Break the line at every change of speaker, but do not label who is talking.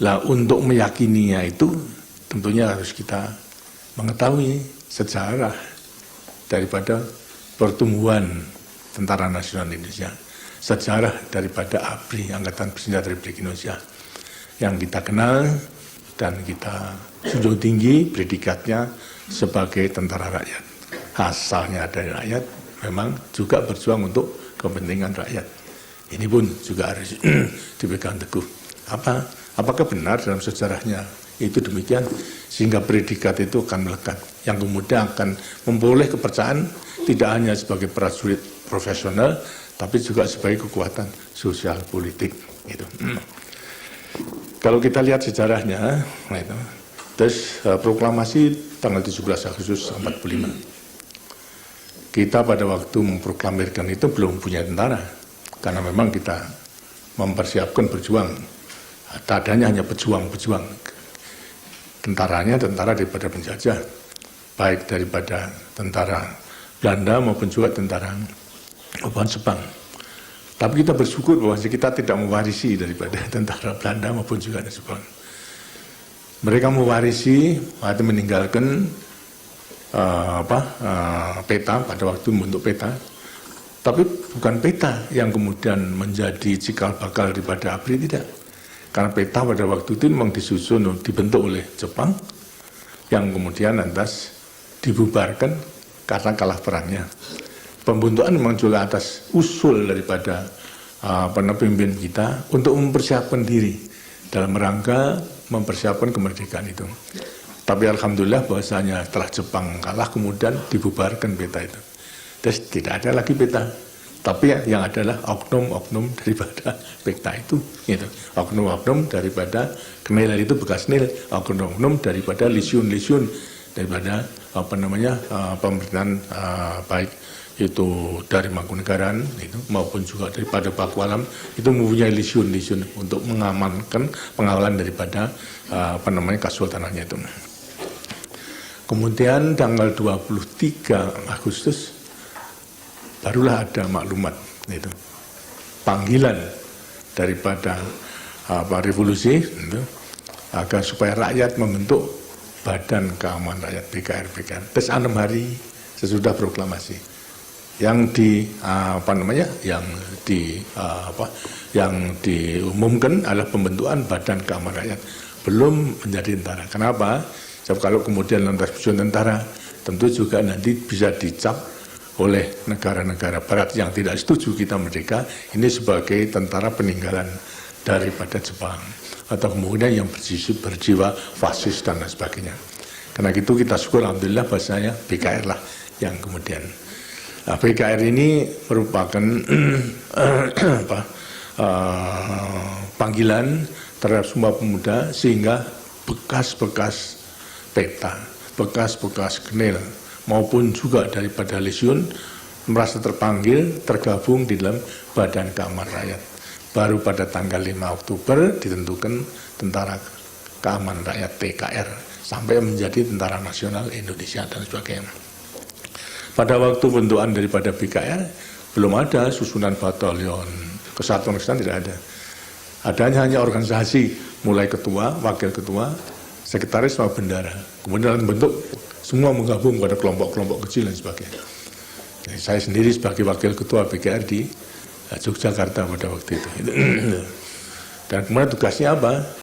Lah untuk meyakininya itu tentunya harus kita mengetahui sejarah daripada pertumbuhan Tentara Nasional Indonesia, sejarah daripada ABRI, Angkatan Bersenjata Republik Indonesia, yang kita kenal dan kita junjung tinggi predikatnya sebagai tentara rakyat. Asalnya dari rakyat, memang juga berjuang untuk kepentingan rakyat. Ini pun juga harus dipegang teguh. Apakah benar dalam sejarahnya itu demikian, sehingga predikat itu akan melekat, yang kemudian akan memperoleh kepercayaan tidak hanya sebagai prajurit profesional, tapi juga sebagai kekuatan sosial politik. Gitu. Kalau kita lihat sejarahnya, itu, terus proklamasi tanggal 17 Agustus 45. Kita pada waktu memproklamirkan itu belum punya tentara, karena memang kita mempersiapkan berjuang. Tadanya hanya pejuang-pejuang. Tentaranya tentara daripada penjajah, baik daripada tentara Belanda maupun juga tentara Jepang. Tapi kita bersyukur bahwa kita tidak mewarisi daripada tentara Belanda maupun juga Jepang. Mereka mewarisi atau meninggalkan peta pada waktu membentuk peta, tapi bukan peta yang kemudian menjadi cikal bakal daripada ABRI, tidak. Karena peta pada waktu itu memang disusun, dibentuk oleh Jepang, yang kemudian lantas dibubarkan karena kalah perangnya. Pembentukan memang juga atas usul daripada pemimpin kita untuk mempersiapkan diri dalam rangka mempersiapkan kemerdekaan itu. Tapi alhamdulillah bahwasanya setelah Jepang kalah kemudian dibubarkan peta itu. Terus tidak ada lagi peta. Tapi yang adalah oknum-oknum daripada peta itu. Gitu. Oknum-oknum daripada KNIL itu bekas NIL, oknum-oknum daripada lisyun-lisyun daripada pemerintahan baik itu dari Mangkunegaran itu maupun juga daripada Pakualam itu mempunyai lisyun-lisyun untuk mengamankan pengawalan daripada kesultanannya itu. Kemudian tanggal 23 Agustus barulah ada maklumat itu panggilan daripada revolusi itu, agar supaya rakyat membentuk Badan Keamanan Rakyat BKR. Terus 6 hari sesudah proklamasi yang diumumkan adalah pembentukan Badan Keamanan Rakyat, belum menjadi tentara. Kenapa? Sebab kalau kemudian lantas tentara, tentu juga nanti bisa dicap oleh negara-negara barat yang tidak setuju kita merdeka ini sebagai tentara peninggalan daripada Jepang, atau kemudian yang berjiwa fasis dan lain sebagainya. Karena itu kita syukur alhamdulillah bahasanya BKR lah yang kemudian. BKR ini merupakan panggilan terhadap semua pemuda, sehingga bekas-bekas peta, bekas-bekas KNIL maupun juga daripada lisyun merasa terpanggil tergabung di dalam Badan Keamanan Rakyat. Baru pada tanggal 5 Oktober ditentukan Tentara Keamanan Rakyat TKR sampai menjadi Tentara Nasional Indonesia dan sebagainya. Pada waktu bentukan daripada BKR belum ada susunan batalion, kesatuan tidak ada. Adanya hanya organisasi, mulai ketua, wakil ketua, sekretaris sama bendara. Kemudian dalam bentuk semua menggabung pada kelompok-kelompok kecil dan sebagainya. Jadi saya sendiri sebagai wakil ketua BKR di Yogyakarta pada waktu itu. Dan kemudian tugasnya apa?